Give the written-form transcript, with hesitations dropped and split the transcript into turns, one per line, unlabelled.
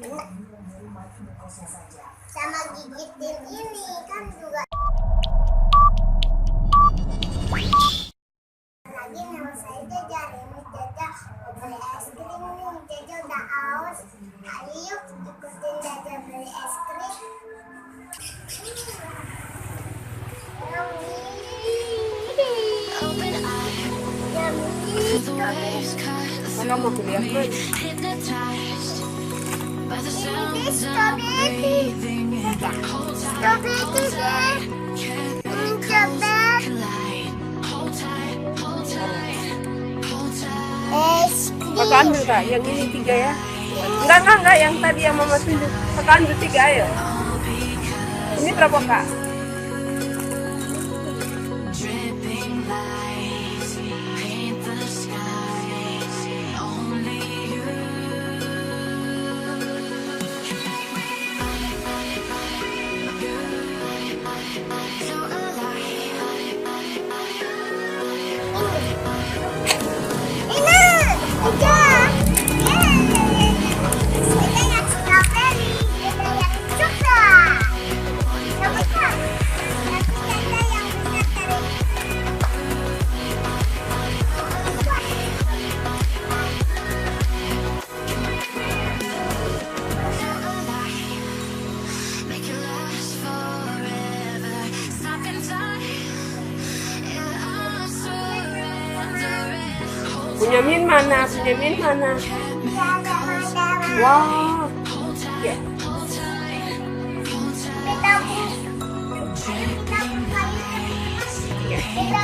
Sama gigitin ini kan juga. Lagi nama saya Jaja, ini Jaja beli es krim nih. Jaja udah haus. Ayo yuk ikutin Jaja beli es krim.
Mana mau kuliah?
Ini strawberry deh.
Kakak ambil kak, yang ini 3 ya? Enggak, yang tadi yang mama tunjuk. Kakak ambil 3 ayo. Ini berapa kak? Punya Min mana? Wow. Ya.
Kita